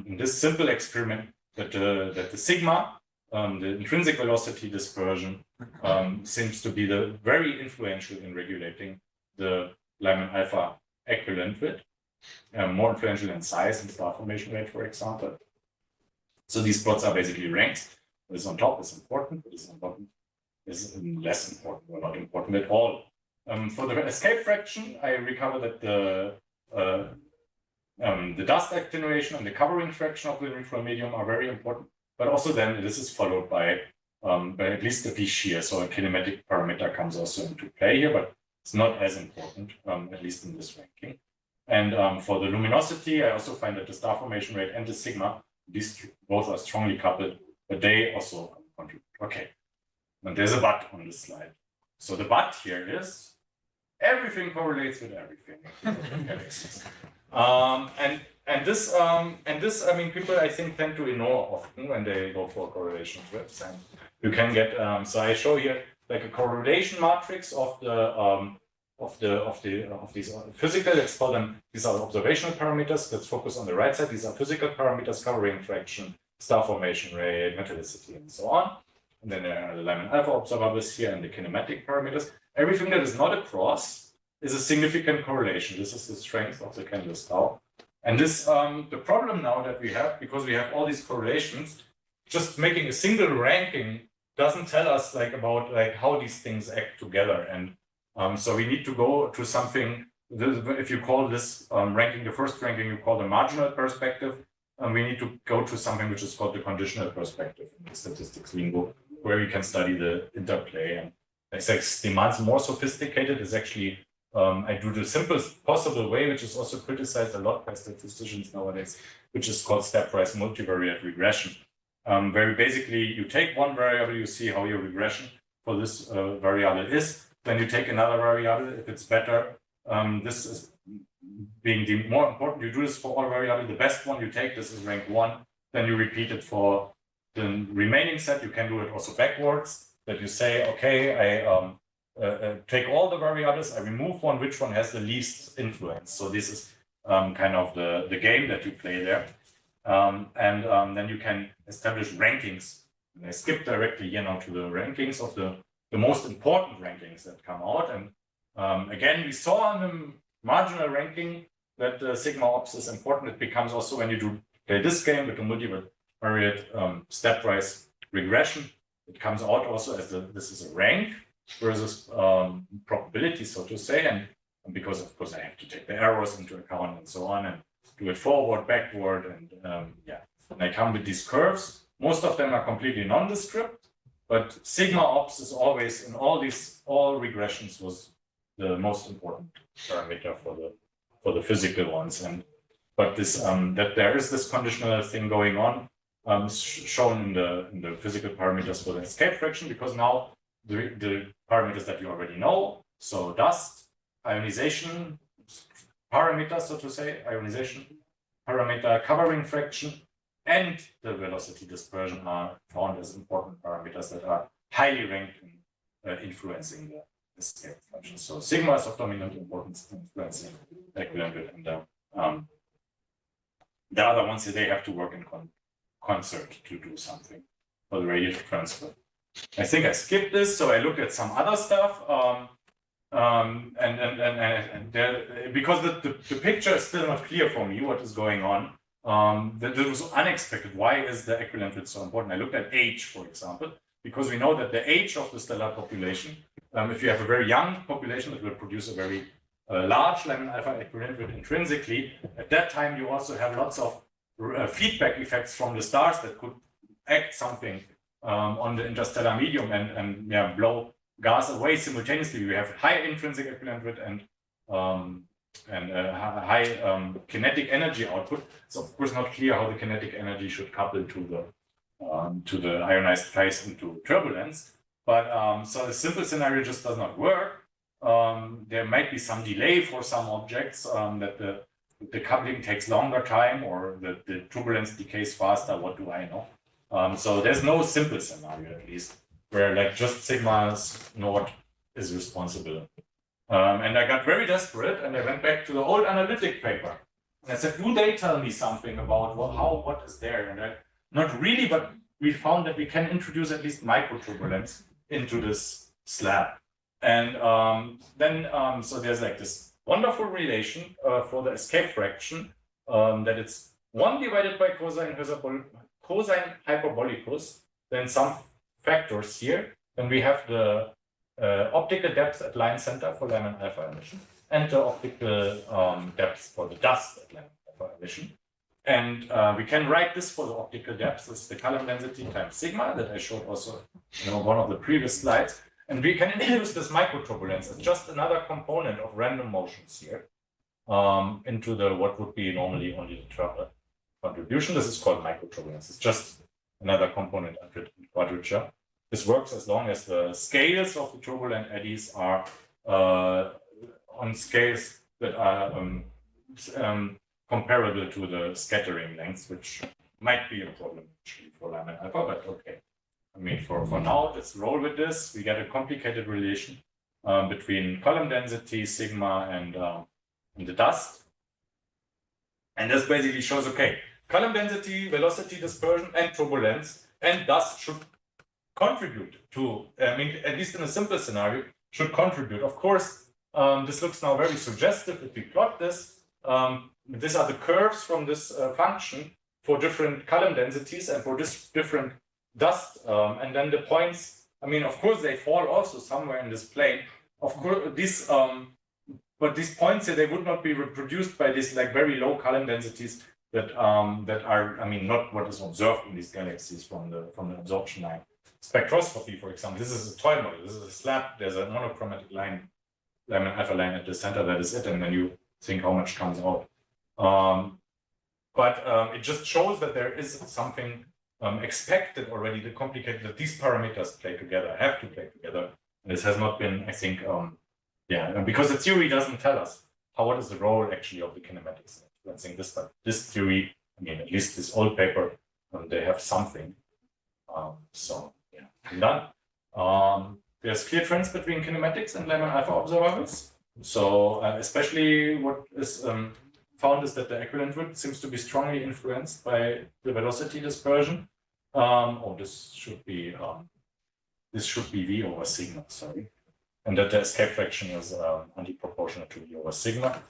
Speaker 2: in this simple experiment that the sigma, the intrinsic velocity dispersion, seems to be very influential in regulating the Lyman-α equivalent width, more influential in size and star formation rate, for example. So these plots are basically ranks. What is on top is important, what is important is less important or not important at all. For the escape fraction, I recovered that the dust attenuation and the covering fraction of the neutral medium are very important, but also then this is followed by at least the V shear. So a kinematic parameter comes also into play here, but it's not as important, at least in this ranking. And for the luminosity, I also find that the star formation rate and the sigma, these both are strongly coupled, but they also contribute. Okay, and there's a but on this slide. So the but here is everything correlates with everything. And this, I mean, people I think tend to ignore often when they go for correlation trips. And you can get so I show here like a correlation matrix of these physical. Let's call them, these are observational parameters. Let's focus on the right side. These are physical parameters, covering fraction, star formation rate, metallicity, and so on. And then there are the Lyman-α observables here and the kinematic parameters. Everything that is not a cross is a significant correlation. This is the strength of the canvas tau. And this, the problem now that we have, because we have all these correlations, just making a single ranking doesn't tell us like about like how these things act together. And so we need to go to something, if you call this ranking, the first ranking you call the marginal perspective, we need to go to something which is called the conditional perspective in the statistics lingo, where we can study the interplay. And it demands more sophisticated. Is actually I do the simplest possible way, which is also criticized a lot by statisticians nowadays, which is called stepwise multivariate regression, where basically you take one variable, you see how your regression for this variable is, then you take another variable. If it's better, this is being deemed more important. You do this for all variables. The best one you take, this is rank 1, then you repeat it for the remaining set, you can do it also backwards, that you say, okay, I take all the variables, I remove one, which one has the least influence. So this is kind of the game that you play there. Then you can establish rankings. And I skip directly here now to the rankings of the most important rankings that come out. And again, we saw in the marginal ranking that sigma ops is important. It becomes also when you do play this game with the multivariate stepwise regression, it comes out also as this is a rank versus probability, so to say. And because of course I have to take the errors into account and so on and do it forward, backward, and yeah. And I come with these curves. Most of them are completely nondescript, but sigma ops is always in all regressions was the most important parameter for the physical ones. But this that there is this conditional thing going on shown in the physical parameters for the escape fraction, because now the parameters that you already know, so dust, ionization parameter, so to say, ionization parameter, covering fraction, and the velocity dispersion are found as important parameters that are highly ranked in influencing the escape fraction. So sigma is of dominant importance in influencing the equilibrium, and the other ones, they have to work in concert to do something for the radiative transfer. I think I skipped this, so I looked at some other stuff. Because the picture is still not clear for me what is going on. That was unexpected. Why is the equivalent width so important? I looked at age, for example, because we know that the age of the stellar population, if you have a very young population, it will produce a very large Lyman-α equivalent width intrinsically. At that time, you also have lots of feedback effects from the stars that could act something on the interstellar medium and blow gas away simultaneously. We have high intrinsic equivalent width and high kinetic energy output. It's of course not clear how the kinetic energy should couple to the ionized phase into turbulence. But so the simple scenario just does not work. There might be some delay for some objects that the coupling takes longer time, or the turbulence decays faster. What do I know? So there's no simple scenario, at least, where like just sigma's naught is responsible. And I got very desperate, and I went back to the old analytic paper. And I said, do they tell me something about what is there? And not really, but we found that we can introduce at least microturbulence into this slab. And so there's like this wonderful relation for the escape fraction, that it's 1 divided by cosine hyperbolicus, then some factors here. Then we have the optical depth at line center for Lyman-α emission, and the optical depth for the dust at Lyman-α emission. And we can write this for the optical depth. This is the column density times sigma that I showed also in one of the previous slides. And we can introduce this microturbulence as just another component of random motions here into the what would be normally only the travel contribution. This is called microturbulence. It's just another component in quadrature. This works as long as the scales of the turbulent eddies are on scales that are comparable to the scattering lengths, which might be a problem actually for Lyman-α, but okay. I mean, for now, let's roll with this. We get a complicated relation between column density, sigma, and the dust. And this basically shows, okay, column density, velocity dispersion, and turbulence, and dust should contribute to, I mean, at least in a simple scenario, should contribute. Of course, this looks now very suggestive if we plot this. These are the curves from this function for different column densities and for different dust, and then the points, I mean, of course, they fall also somewhere in this plane. Of course, these, but these points here, they would not be reproduced by these like very low column densities that are, I mean, not what is observed in these galaxies from the absorption line. Spectroscopy, for example, this is a toy model. This is a slab. There's a monochromatic line, Lyman-α line at the center. That is it, and then you think how much comes out. But it just shows that there is something expected already, the complicated, that these parameters play together, have to play together. And this has not been, I think, because the theory doesn't tell us what is the role actually of the kinematics influencing this, but this theory, I mean, at least this old paper, they have something. So yeah, I'm done. There's clear trends between kinematics and Lyman-α observables. So especially what is found is that the equivalent width seems to be strongly influenced by the velocity dispersion. This should be V over sigma, sorry, and that the escape fraction is anti-proportional to V over sigma.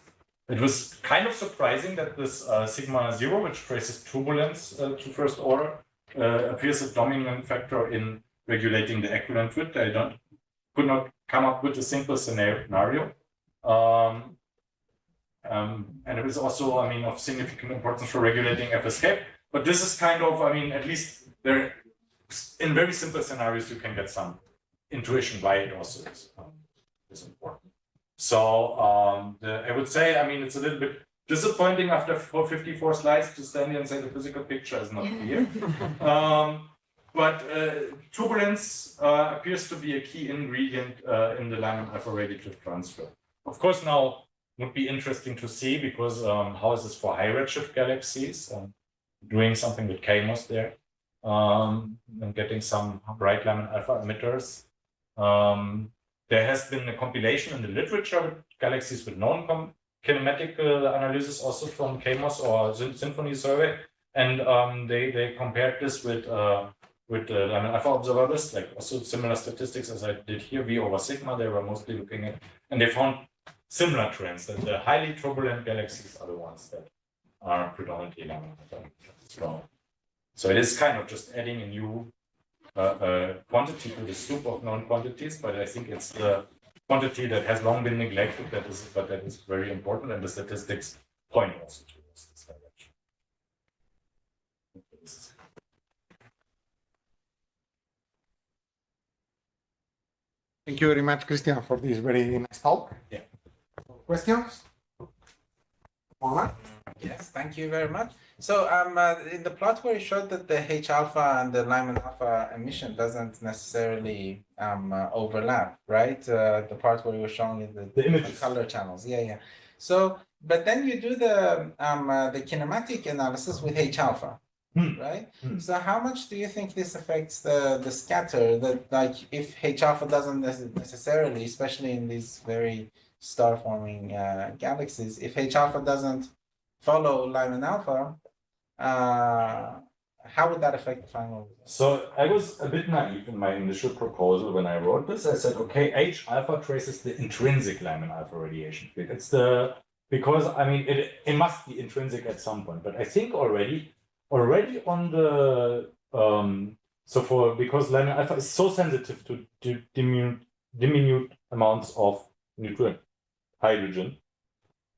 Speaker 2: It was kind of surprising that this sigma 0, which traces turbulence to first order, appears a dominant factor in regulating the equivalent width. I could not come up with a simple scenario. And it is also, I mean, of significant importance for regulating F escape. But this is kind of, I mean, at least there, in very simple scenarios, you can get some intuition why it also is important. So I would say, I mean, it's a little bit disappointing after 54 slides to stand here and say the physical picture is not clear. But turbulence appears to be a key ingredient in the Lyman-α radiative transfer. Of course, now would be interesting to see because how is this for high redshift galaxies? Doing something with CMOS there and getting some bright Lyman-α emitters. There has been a compilation in the literature with galaxies with known kinematical analysis also from CMOS or Symphony survey, and they compared this with Lyman-α observables, like also similar statistics as I did here, V over sigma. They were mostly looking at, and they found similar trends that the highly turbulent galaxies are the ones that are predominantly Lyman-α. So it is kind of just adding a new quantity to the soup of known quantities, but I think it's the quantity that has long been neglected that is very important, and the statistics point also towards this direction.
Speaker 1: Thank you very much, Christian, for this very nice talk.
Speaker 2: Yeah.
Speaker 1: Questions?
Speaker 4: Yes, thank you very much. So in the plot where you showed that the H-alpha and the Lyman-α emission doesn't necessarily overlap, right? The part where you were showing the
Speaker 2: images,
Speaker 4: color channels. Yeah. So, but then you do the kinematic analysis with H-alpha, right? So how much do you think this affects the scatter? That like if H-alpha doesn't necessarily, especially in these very star-forming galaxies, if H-alpha doesn't follow Lyman-α, how would that affect the final result?
Speaker 2: So I was a bit naive in my initial proposal when I wrote this. I said, okay, H-alpha traces the intrinsic Lyman-α radiation field. It's because I mean it must be intrinsic at some point, but I think already on the because Lyman-α is so sensitive to diminutive amounts of neutral hydrogen,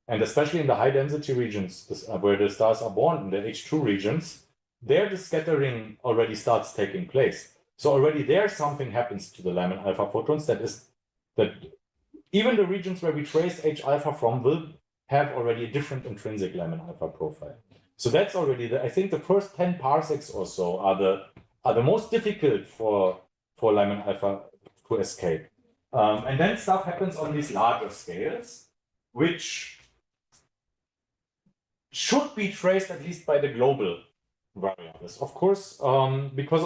Speaker 2: and especially in the high density regions where the stars are born, in the H2 regions, there the scattering already starts taking place. So already there something happens to the Lyman-α photons that even the regions where we trace H-alpha from will have already a different intrinsic Lyman-α profile. So that's already I think the first 10 parsecs or so are the most difficult for Lyman-α to escape. And then stuff happens on these larger scales, which should be traced at least by the global variables. Of course, because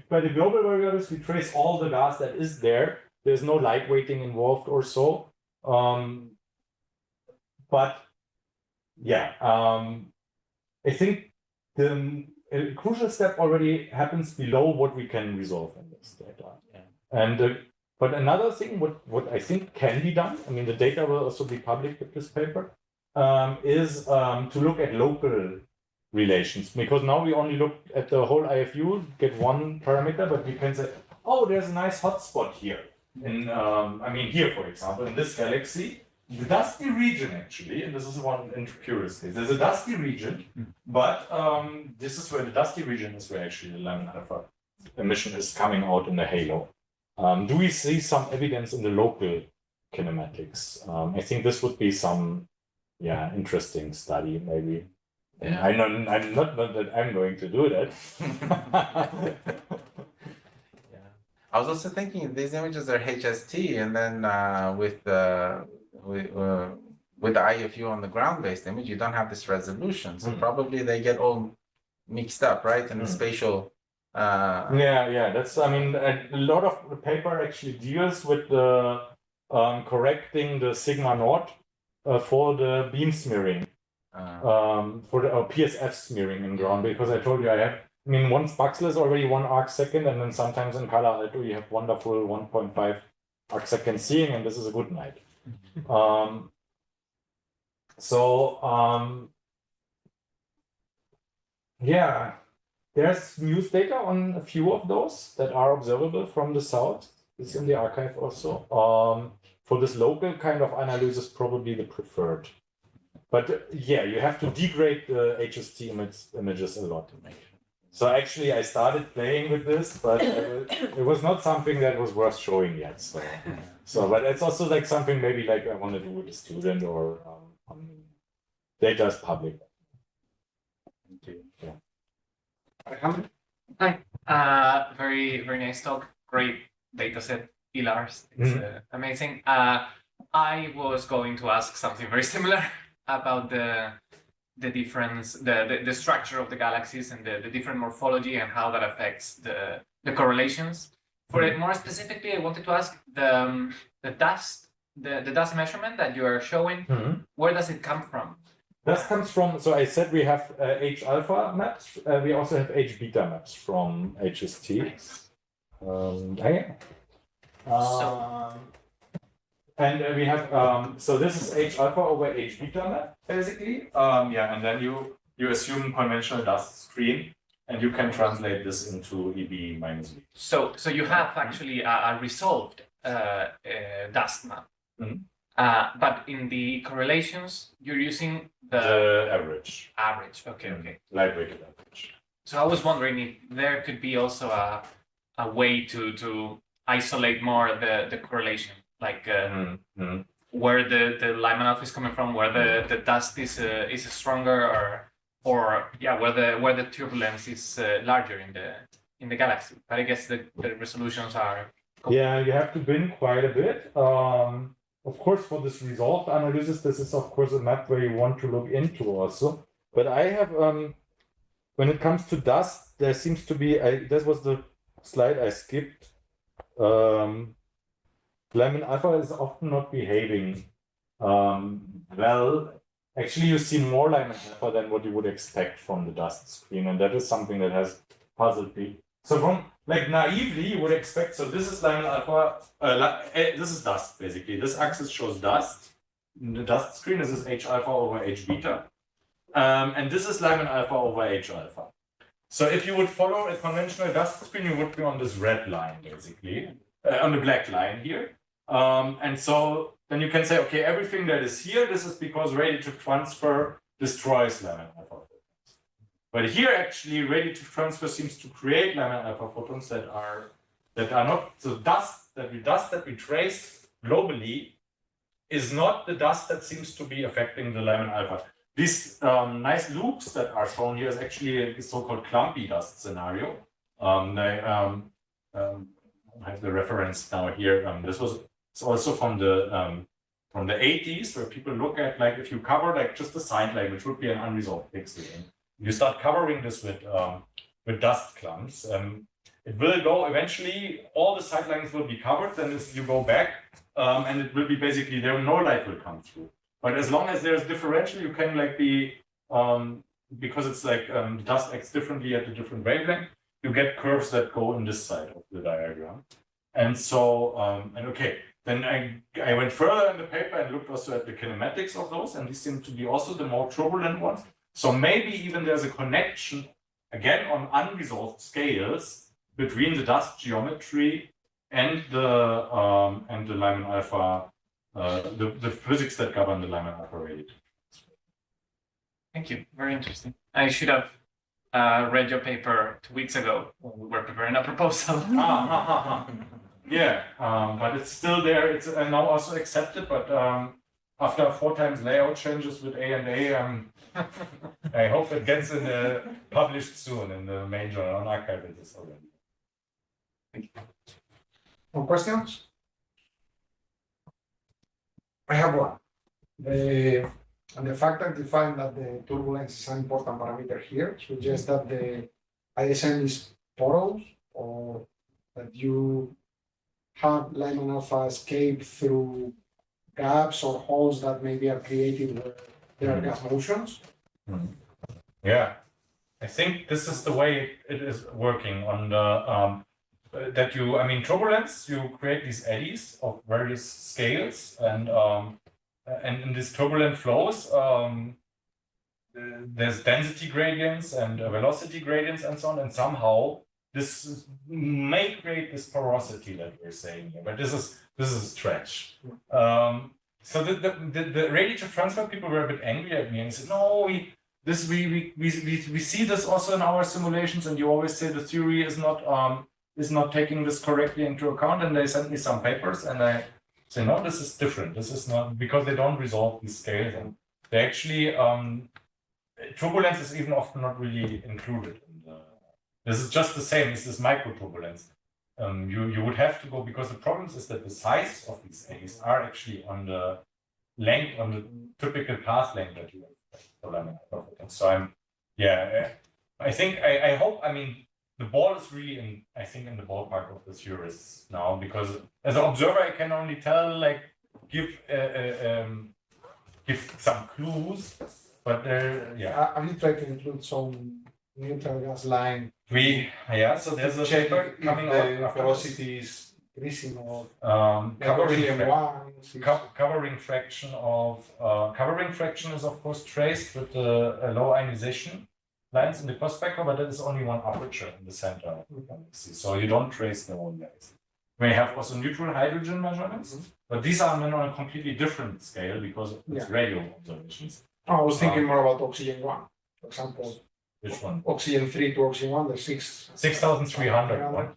Speaker 2: by the global variables, we trace all the gas that is there. There's no light weighting involved or so. But yeah, I think a crucial step already happens below what we can resolve in this data. Yeah. And but another thing, what I think can be done, I mean, the data will also be published with this paper, is to look at local relations, because now we only look at the whole IFU, get one parameter, but we can say, oh, there's a nice hotspot here. In, I mean, here, for example, in this galaxy, the dusty region actually, and this is one in curious case, there's a dusty region, but this is where the dusty region is where actually the Lyman-α emission is coming out in the halo. Do we see some evidence in the local kinematics? I think this would be some, interesting study maybe. Yeah. I'm not that I'm going to do that.
Speaker 4: Yeah, I was also thinking these images are HST, and then with the IFU on the ground-based image, you don't have this resolution, so probably they get all mixed up, right, in the spatial
Speaker 2: Yeah, that's, I mean, a lot of the paper actually deals with the correcting the sigma naught for the beam smearing, for the PSF smearing in ground, because I told you I mean, one spaxel is already 1 arc second, and then sometimes in Calar-Alto you have wonderful 1.5 arc second seeing, and this is a good night. Yeah, there's news data on a few of those that are observable from the south. It's in the archive also. For this local kind of analysis, probably the preferred. But yeah, you have to degrade the HST images a lot to make. So actually, I started playing with this, but it was not something that was worth showing yet. But it's also like something maybe like I want to do with a student or data is public. Yeah.
Speaker 5: Hi. Very, very nice talk. Great data set, pillars. It's amazing. I was going to ask something very similar about the difference, the structure of the galaxies and the different morphology and how that affects the correlations. For it more specifically, I wanted to ask the dust, the dust measurement that you are showing. Where does it come from?
Speaker 2: That comes from, so I said we have H alpha maps, we also have H beta maps from HST.
Speaker 5: Nice.
Speaker 2: And we have, so this is H alpha over H beta map, basically. Yeah, and then you assume conventional dust screen, and you can translate this into EB minus V.
Speaker 5: So you have actually a resolved dust map. But in the correlations, you're using the
Speaker 2: average.
Speaker 5: Average, okay.
Speaker 2: Lightweighted average.
Speaker 5: So I was wondering if there could be also a way to isolate more the correlation, like where the Lyman-α is coming from, where the dust is stronger, or yeah, where the turbulence is larger in the galaxy. But I guess the resolutions are.
Speaker 2: Yeah, you have to bin quite a bit. Of course, for this resolved analysis, this is of course a map where you want to look into also. But I have, when it comes to dust, there seems to be, this was the slide I skipped. Lyman-α is often not behaving well. Actually, you see more Lyman-α than what you would expect from the dust screen, and that is something that has puzzled me. So from, like, naively, you would expect, so this is Lyman-α, this is dust, basically. This axis shows dust. The dust screen, this is H alpha over H beta. And this is Lyman-α over H alpha. So if you would follow a conventional dust screen, you would be on this red line, basically, on the black line here. And so then you can say, okay, everything that is here, this is because radiative transfer destroys Lyman-α. But here, actually, radiative transfer seems to create Lyman-α photons that are not, so dust that we trace globally is not the dust that seems to be affecting the Lyman-α. These nice loops that are shown here is actually a so-called clumpy dust scenario. I have the reference now here. This was also from the 80s, where people look at, like, if you cover like just the side line, which would be an unresolved pixel, you start covering this with dust clumps. It will go eventually, all the side lines will be covered, then you go back, and it will be basically, no light will come through. But as long as there's differential, you can like be, because it's like dust acts differently at a different wavelength, you get curves that go in this side of the diagram. And so, and okay, then I went further in the paper and looked also at the kinematics of those, and these seem to be also the more turbulent ones. So maybe even there's a connection, again, on unresolved scales between the dust geometry and the Lyman-α, the physics that govern the Lyman-α radiative.
Speaker 5: Thank you. Very interesting. I should have read your paper 2 weeks ago when we were preparing a proposal.
Speaker 2: Yeah, but it's still there. It's now also accepted, but after 4 times layout changes with A&A, I hope it gets published soon in the main journal. On archive it is already.
Speaker 1: Thank you. More questions? I have one. And the fact that you find that the turbulence is an important parameter here suggests that the ISM is portals, or that you have Lyman-α escape through gaps or holes that maybe are created where there are gas motions?
Speaker 2: Yeah, I think this is the way it is working on the that you, I mean, turbulence, you create these eddies of various scales, and in these turbulent flows, there's density gradients and velocity gradients and so on, and somehow this may create this porosity that we're saying here, but this is a stretch. So the radiative transfer people were a bit angry at me and said, no, we see this also in our simulations, and you always say the theory is not taking this correctly into account. And they sent me some papers, and I say, no, this is different. This is not, because they don't resolve these scales, and they actually turbulence is even often not really included. This is just the same. This is micro turbulence. You would have to go, because the problem is that the size of these eddies are actually on the length, on the typical path length that you have for Lyman-α. So I hope, I mean, the ball is really in the ballpark of the theorists now, because as an observer I can only tell, like, give some clues, but
Speaker 1: Have you tried to include some neutral gas line?
Speaker 2: So there's a
Speaker 1: check
Speaker 2: paper
Speaker 1: if
Speaker 2: coming
Speaker 1: the
Speaker 2: out
Speaker 1: velocity is increasing or
Speaker 2: covering fraction is of course traced with the low ionization lines in the cross spectrum, but that is only one aperture in the center of the galaxy, so you don't trace the whole galaxy. We have also neutral hydrogen measurements, but these are then on a completely different scale because it's radio observations.
Speaker 1: I was thinking more about oxygen 1, for example.
Speaker 2: Which one?
Speaker 1: Oxygen 3 to oxygen 1, the
Speaker 2: 6,300 one.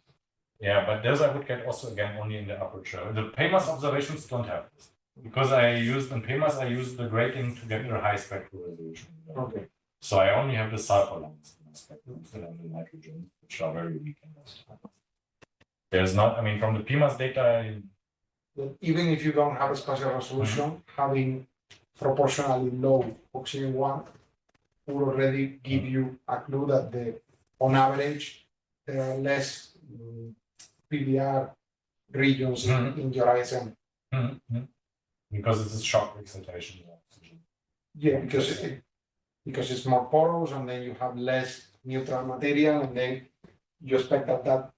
Speaker 2: Yeah, but those I would get also again only in the aperture. The PMAS observations don't have this, because in PMAS I used the grating to get a high spectral resolution.
Speaker 1: Okay.
Speaker 2: So I only have the sulfur lines in the spectrum instead of the nitrogen, which are very weak in those times. There's not, I mean, from the PMAS data.
Speaker 1: Even if you don't have a spatial resolution, having proportionally low oxygen 1 will already give you a clue that on average there are less PBR regions in your ISM.
Speaker 2: Because it's a shock excitation of oxygen.
Speaker 1: Yeah, because it's more porous, and then you have less neutral material, and then you expect that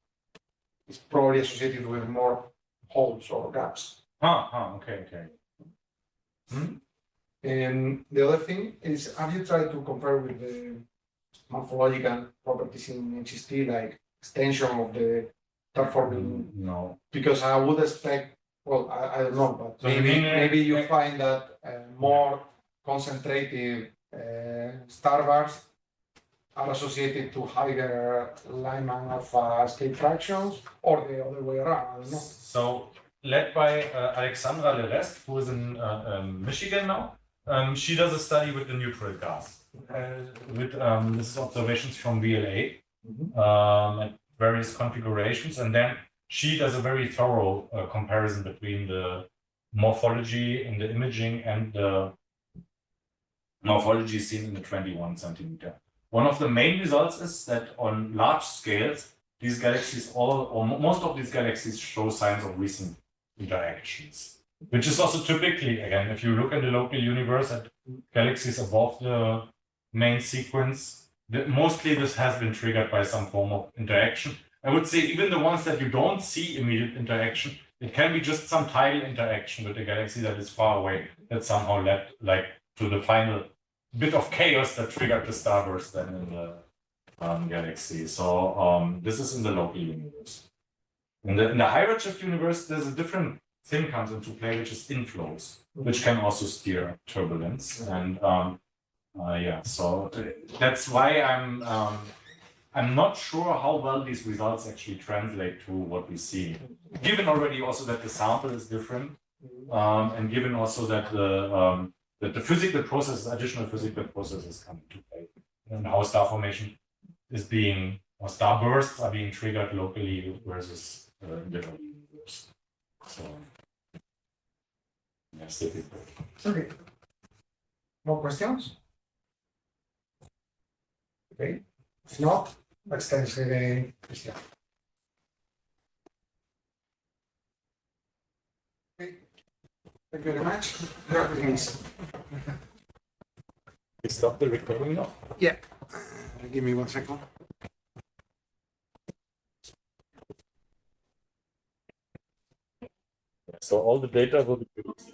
Speaker 1: is probably associated with more holes or gaps.
Speaker 2: Okay.
Speaker 1: And the other thing is, have you tried to compare with the morphological properties in HST, like extension of the terraforming?
Speaker 2: No.
Speaker 1: Because I would expect, well, I don't know, but
Speaker 2: So
Speaker 1: maybe you find that more concentrated star bars are associated to higher Lyman-α escape fractions, or the other way around. I don't know.
Speaker 2: So, led by Alexandra Lerest, who is in Michigan now, she does a study with the neutral gas. This is observations from VLA at various configurations, and then she does a very thorough comparison between the morphology in the imaging and the morphology seen in the 21 centimeter. One of the main results is that on large scales, these galaxies most of these galaxies show signs of recent interactions, which is also typically, again, if you look at the local universe at galaxies above the main sequence, mostly this has been triggered by some form of interaction. I would say even the ones that you don't see immediate interaction, it can be just some tidal interaction with the galaxy that is far away that somehow led to the final bit of chaos that triggered the starburst then in the galaxy. So this is in the local universe. In the high redshift universe, there's a different thing comes into play, which is inflows, which can also steer turbulence. And so that's why I'm not sure how well these results actually translate to what we see. Given already also that the sample is different, and given also that the physical process, additional physical processes come into play, and how star formation is or star bursts are being triggered locally versus in the universe. So, yes, difficult.
Speaker 1: Okay. More questions? Okay. If not, Max, thanks again, Christian. Okay. Thank you very much. You're dismissed.
Speaker 2: You stop the recording now?
Speaker 1: Yeah. Give me 1 second.
Speaker 2: So all the data will be produced